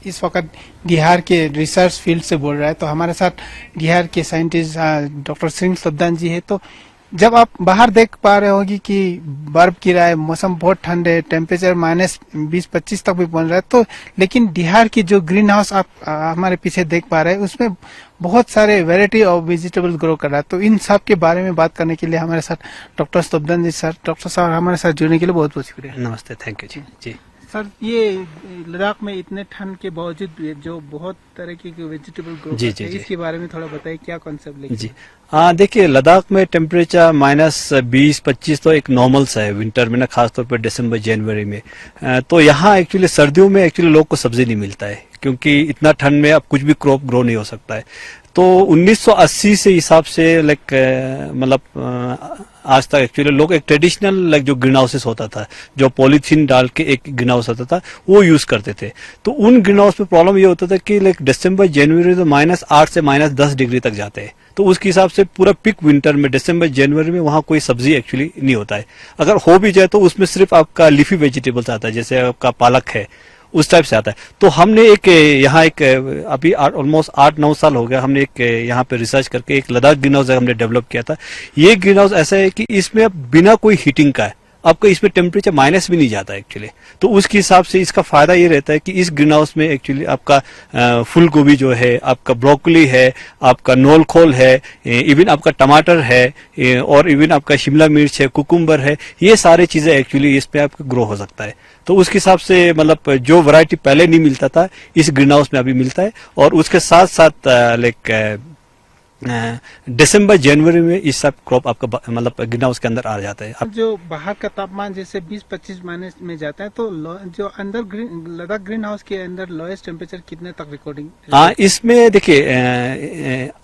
इस वक्त बिहार के रिसर्च फील्ड से बोल रहा है। तो हमारे साथ बिहार के साइंटिस्ट डॉक्टर सिंह सुब्दान जी है। तो जब आप बाहर देख पा रहे होगी कि बर्फ गिरा है, मौसम बहुत ठंड है, टेम्परेचर -20-25 तक भी पहुंच रहा है, तो लेकिन बिहार की जो ग्रीन हाउस आप हमारे पीछे देख पा रहे हैं उसमें बहुत सारे वैरायटी ऑफ वेजिटेबल ग्रो कर रहा है। तो इन सब के बारे में बात करने के लिए हमारे साथ डॉक्टर सुब्दान जी सर, डॉक्टर साहब हमारे साथ जुड़ने के लिए बहुत बहुत शुक्रिया। नमस्ते, थैंक यू जी। सर, ये लद्दाख में इतने ठंड के बावजूद भी जो बहुत तरह की वेजिटेबल ग्रो करते हैं, इसके बारे में थोड़ा बताइए, क्या कॉन्सेप्ट लेके? जी देखिए, लद्दाख में टेम्परेचर -20-25 तो एक नॉर्मल सा है विंटर में ना, खासतौर पर दिसंबर जनवरी में। तो यहाँ एक्चुअली सर्दियों में एक्चुअली लोग को सब्जी नहीं मिलता है, क्योंकि इतना ठंड में अब कुछ भी क्रॉप ग्रो नहीं हो सकता है। तो 1980 से हिसाब से मतलब आज तक एक्चुअली लोग एक ट्रेडिशनल जो ग्रीन हाउसेस होता था, जो पॉलीथीन डाल के एक ग्रीन हाउस आता था, वो यूज करते थे। तो उन ग्रीन हाउस में प्रॉब्लम ये होता था कि दिसंबर जनवरी तो -8 से -10 डिग्री तक जाते हैं। तो उसके हिसाब से पूरा पिक विंटर में दिसंबर जनवरी में वहां कोई सब्जी एक्चुअली नहीं होता है। अगर हो भी जाए तो उसमें सिर्फ आपका लीफी वेजिटेबल्स आता है, जैसे आपका पालक है, उस टाइप से आता है। तो हमने यहाँ अभी ऑलमोस्ट 8-9 साल हो गया, हमने यहाँ पे रिसर्च करके एक लद्दाख ग्रीन हाउस हमने डेवलप किया था। ये ग्रीन हाउस ऐसा है कि इसमें बिना कोई हीटिंग का है, आपका इसमें टेम्परेचर माइनस भी नहीं जाता एक्चुअली। तो उसके हिसाब से इसका फायदा ये रहता है कि इस ग्रीन हाउस में एक्चुअली आपका फूल गोभी जो है, आपका ब्रोकली है, आपका नोल खोल है, इवन आपका टमाटर है, और इवन आपका शिमला मिर्च है, कुकुम्बर है, ये सारे चीजें एक्चुअली इस पे आपका ग्रो हो सकता है। तो उसके हिसाब से मतलब जो वैरायटी पहले नहीं मिलता था, इस ग्रीन हाउस में अभी मिलता है। और उसके साथ साथ दिसंबर जनवरी में इस सब क्रॉप आपका मतलब ग्रीन हाउस के अंदर आ जाता है। जो बाहर का तापमान जैसे 20-25 माइनस में जाता है, तो जो अंदर लद्दाख ग्रीन हाउस के अंदर लोएस्ट टेम्परेचर कितने तक रिकॉर्डिंग? इसमें देखिए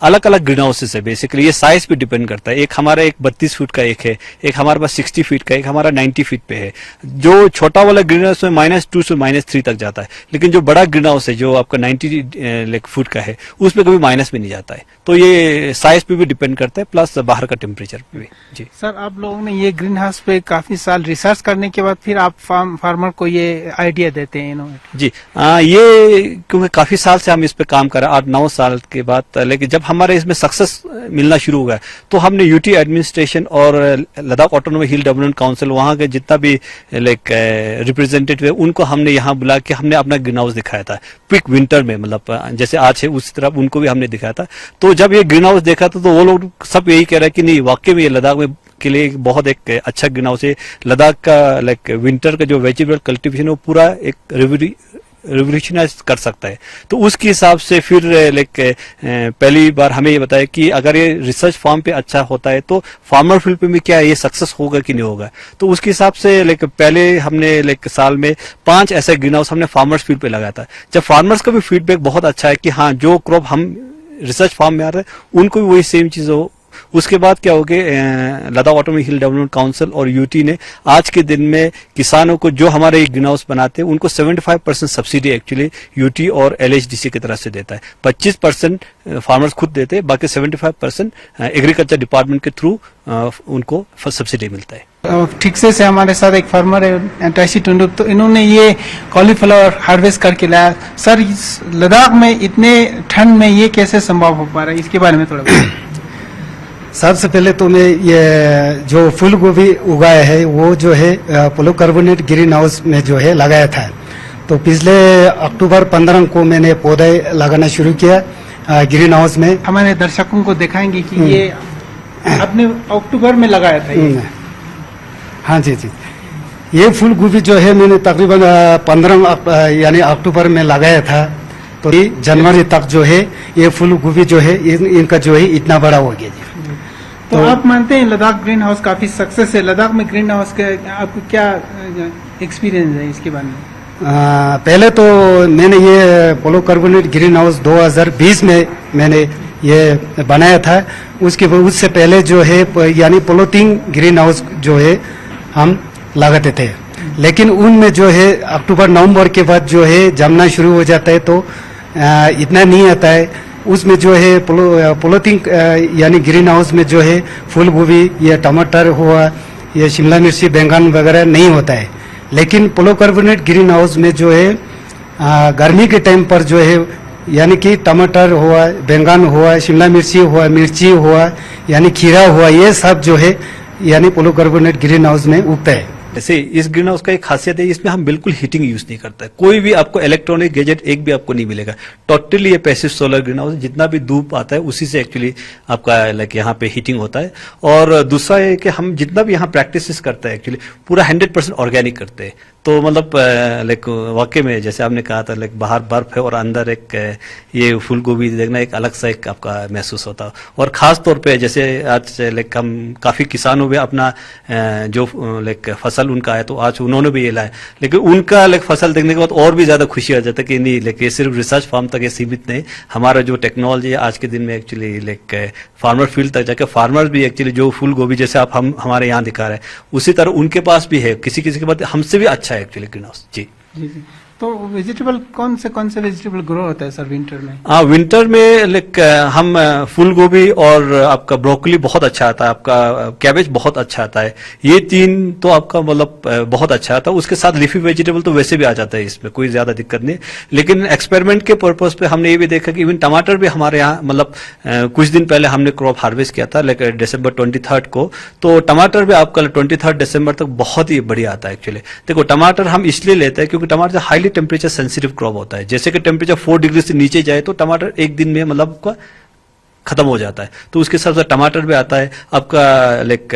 अलग अलग ग्रीन हाउसेस है, बेसिकली ये साइज पे डिपेंड करता है। एक हमारा 32 फीट का एक है, एक हमारे पास 60 फीट का, एक हमारा 90 फीट पे है। जो छोटा वाला ग्रीन हाउस में -2 से -3 तक जाता है, लेकिन जो बड़ा ग्रीन हाउस है जो आपका 90 फुट का है, उसमें कभी माइनस में नहीं जाता है। तो ये साइज पे भी डिपेंड करता है, प्लस बाहर का टेम्परेचर पे भी। जी सर, आप लोगों ने ये ग्रीन हाउस पे काफी साल रिसर्च करने के बाद फिर आप फार्मर को ये आइडिया देते हैं इनोवेट? जी ये क्योंकि काफी साल से हम इस पे काम कर रहे हैं, 8-9 साल के बाद। लेकिन जब हमारे इसमें सक्सेस मिलना शुरू हुआ, तो हमने यूटी एडमिनिस्ट्रेशन और लद्दाख ऑटोनोमस हिल डेवलपमेंट काउंसिल, वहां के जितना भी रिप्रेजेंटेटिव है, उनको हमने यहाँ बुला के हमने अपना ग्रीन हाउस दिखाया था पिक विंटर में, मतलब जैसे आज है उस तरह उनको भी हमने दिखाया था। तो जब ये ग्रीन हाउस देखा था, तो वो लोग सब यही कह रहे हैं कि नहीं, वाकई में ये लद्दाख में के लिए बहुत एक अच्छा ग्रीन हाउस है। लद्दाख का विंटर का जो वेजिटेबल कल्टीवेशन है, वो पूरा एक रिवोल्यूशनाइज कर सकता है। तो उसके हिसाब से फिर पहली बार हमें ये बताया कि अगर ये रिसर्च फार्म पे अच्छा होता है, तो फार्मर फील्ड पे भी क्या ये सक्सेस होगा कि नहीं होगा। तो उसके हिसाब से पहले हमने साल में 5 ऐसे ग्रीन हाउस हमने फार्मर्स फील्ड पे लगाया था। जब फार्मर्स का भी फीडबैक बहुत अच्छा है कि हाँ, जो क्रॉप हम रिसर्च फार्म में आ रहे हैं उनको भी वही सेम चीज हो। उसके बाद क्या हो गया, लद्दाख ऑटोनोमस हिल डेवलपमेंट काउंसिल और यूटी ने आज के दिन में किसानों को जो हमारे ग्रीन हाउस बनाते हैं, उनको 75% सब्सिडी एक्चुअली यूटी और एलएचडीसी की तरफ से देता है। 25% फार्मर्स खुद देते हैं, बाकी 75% एग्रीकल्चर डिपार्टमेंट के थ्रू उनको सब्सिडी मिलता है। ठीक से हमारे साथ एक फार्मर है टैशी टुंडुक, तो इन्होंने ये कॉलीफ्लावर हार्वेस्ट करके लाया। सर, इस लद्दाख में इतने ठंड में ये कैसे संभव हो पा रहा है, इसके बारे में थोड़ा सबसे पहले तो मैं ये जो फूल गोभी उगाया है, वो जो है पोलोकार्बोनेट ग्रीन हाउस में जो है लगाया था। तो पिछले अक्टूबर 15 को मैंने पौधे लगाना शुरू किया ग्रीन हाउस में। हमारे दर्शकों को दिखाएंगे कि ये आपने अक्टूबर में लगाया था ये? हाँ जी जी, ये फूल गोभी जो है मैंने तकरीबन 15 यानी अक्टूबर में लगाया था। तो जनवरी तक जो है ये फूल गोभी जो है इनका जो है इतना बड़ा हो गया। तो आप मानते हैं लद्दाख ग्रीन हाउस काफी सक्सेस है? लद्दाख में ग्रीन हाउस के आपको क्या एक्सपीरियंस है इसके बारे में? पहले तो मैंने ये पोलोकार्बोनेट ग्रीन हाउस 2020 में मैंने ये बनाया था। उससे पहले जो है यानी पॉलीथीन ग्रीन हाउस जो है हम लगाते थे, लेकिन उनमें जो है अक्टूबर नवंबर के बाद जो है जमना शुरू हो जाता है, तो इतना नहीं आता है। उसमें जो है पॉलीथीन यानी ग्रीन हाउस में जो है फूल गोभी या टमाटर हुआ या शिमला मिर्ची बैंगन वगैरह नहीं होता है। लेकिन पोलोकार्बोनेट ग्रीन हाउस में जो है गर्मी के टाइम पर जो है यानी कि टमाटर हुआ, बैंगन हुआ, शिमला मिर्ची हुआ यानी खीरा हुआ, ये सब जो है यानी पोलोकार्बोनेट ग्रीन हाउस में उगता है। जैसे इस ग्रीन हाउस का एक खासियत है, इसमें हम बिल्कुल हीटिंग यूज नहीं करते, कोई भी आपको इलेक्ट्रॉनिक गैजेट एक भी आपको नहीं मिलेगा। टोटली ये पैसिव सोलर ग्रीन हाउस, जितना भी धूप आता है उसी से एक्चुअली आपका लाइक यहाँ पे हीटिंग होता है। और दूसरा है कि हम जितना भी यहाँ प्रैक्टिस करते हैं एक्चुअली पूरा 100% ऑर्गेनिक करते हैं। तो मतलब लाइक वाकई में जैसे आपने कहा था, लाइक बाहर बर्फ है और अंदर एक ये फूल गोभी देखना एक अलग सा एक आपका महसूस होता है। और खास तौर पे जैसे आज लाइक हम काफी किसानों में अपना जो लाइक फसल उनका है, तो आज उन्होंने भी ये लाया, लेकिन उनका लाइक फसल देखने के बाद और भी ज्यादा खुशी हो जाता है कि नहीं, लाइक ये सिर्फ रिसर्च फार्म तक ये सीमित नहीं, हमारा जो टेक्नोलॉजी है आज के दिन में एक्चुअली लाइक फार्मर फील्ड तक जाकर फार्मर्स भी एक्चुअली जो फूल गोभी जैसे आप हम हमारे यहाँ दिखा रहे हैं उसी तरह उनके पास भी है, किसी किसी के बाद हमसे भी अच्छा है एक्चुअली ग्रीन हाउस। जी जी। तो वेजिटेबल कौन से वेजिटेबल ग्रो होता है सर विंटर में? विंटर में लाइक हम फूल गोभी और आपका ब्रोकली बहुत अच्छा आता है, आपका कैबेज बहुत अच्छा आता है, ये तीन तो आपका मतलब बहुत अच्छा आता है। उसके साथ लीफी वेजिटेबल तो वैसे भी आ जाता है, इसमें कोई ज्यादा दिक्कत नहीं। लेकिन एक्सपेरिमेंट के पर्पज पे हमने ये भी देखा कि इवन टमाटर भी हमारे यहाँ मतलब कुछ दिन पहले हमने क्रॉप हार्वेस्ट किया था लाइक दिसंबर 23 को, तो टमाटर भी आपका 23 दिसंबर तक बहुत ही बढ़िया आता है एक्चुअली। देखो टमाटर हम इसलिए लेते हैं क्योंकि टमाटर हाईली टेम्परेचर सेंसिटिव क्रॉप होता है, जैसे कि टेम्परेचर 4 डिग्री से नीचे जाए तो टमाटर एक दिन में मतलब आपका खत्म हो जाता है। तो उसके साथ साथ टमाटर भी आता है आपका, लाइक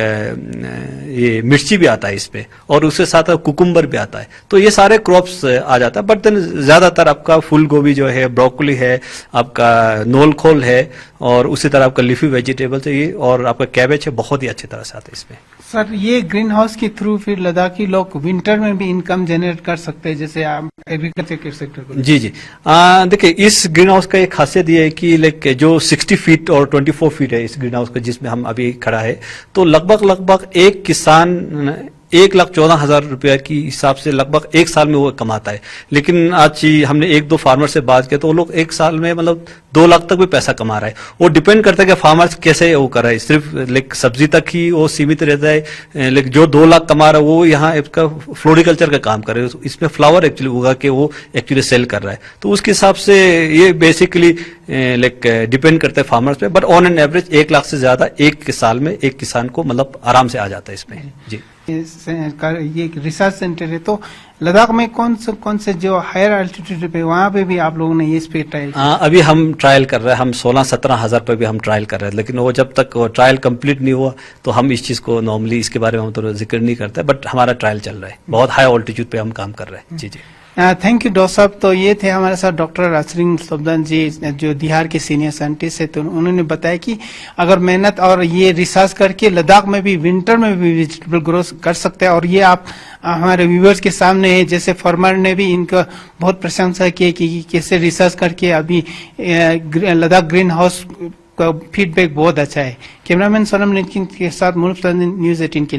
ये मिर्ची भी आता है इसमें, और उसके साथ कुकुम्बर भी आता है। तो ये सारे क्रॉप्स आ जाता है। बट देन ज्यादातर आपका फूल गोभी जो है, ब्रोकली है, आपका नोलखोल है, और उसी तरह आपका लीफी वेजिटेबल्स है ये, और आपका कैबेज है, बहुत ही अच्छी तरह से आता है इसमें। सर ये ग्रीन हाउस के थ्रू फिर लद्दाखी लोग विंटर में भी इनकम जनरेट कर सकते हैं, जैसे आप एग्रीकल्चर के सेक्टर को? जी जी, देखिए इस ग्रीन हाउस का एक खासियत ये है कि लाइक जो 60 फीट और 24 फीट है इस ग्रीन हाउस का जिसमें हम अभी खड़ा है, तो लगभग एक किसान 1,14,000 रुपया की हिसाब से लगभग एक साल में वो कमाता है। लेकिन आज ही हमने एक दो फार्मर से बात किया तो वो लोग एक साल में मतलब 2 लाख तक भी पैसा कमा रहा है। वो डिपेंड करता है कि फार्मर्स कैसे वो कर रहा है, सिर्फ लाइक सब्जी तक ही वो सीमित रहता है। लेकिन जो 2 लाख कमा रहा है वो यहाँ इसका फ्लोरिकल्चर का काम कर रहा है, इसमें फ्लावर एक्चुअली उगा के वो एक्चुअली सेल कर रहा है। तो उसके हिसाब से ये बेसिकली लाइक डिपेंड करता है फार्मर्स पे, but on an average 1 lakh से ज्यादा एक साल में एक किसान को मतलब आराम से आ जाता है इसमें। जी, ये रिसर्च सेंटर है, तो लद्दाख में कौन से जो हायर एल्टीट्यूड पे वहाँ पे भी आप लोगों ने ये पे ट्रायल? अभी हम ट्रायल कर रहे हैं, हम 16-17 हजार पे भी हम ट्रायल कर रहे हैं, लेकिन वो जब तक वो ट्रायल कंप्लीट नहीं हुआ तो हम इस चीज को नॉर्मली इसके बारे में हम तो जिक्र नहीं करते, बट हमारा ट्रायल चल रहा है, बहुत हाई ऑल्टीट्यूड पे हम काम कर रहे हैं। जी जी, थैंक यू डॉक्टर साहब। तो ये थे हमारे साथ डॉक्टर असरिंग सोबदान जी, जो बिहार के सीनियर साइंटिस्ट है। तो उन्होंने बताया कि अगर मेहनत और ये रिसर्च करके लद्दाख में भी विंटर में भी वेजिटेबल ग्रो कर सकते हैं, और ये आप हमारे व्यूवर्स के सामने है, जैसे फार्मर ने भी इनका बहुत प्रशंसा की कि कैसे रिसर्च करके अभी लद्दाख ग्रीन हाउस का फीडबैक बहुत अच्छा है। कैमरामैन सोनम नेटकिन के साथ न्यूज़ 18 के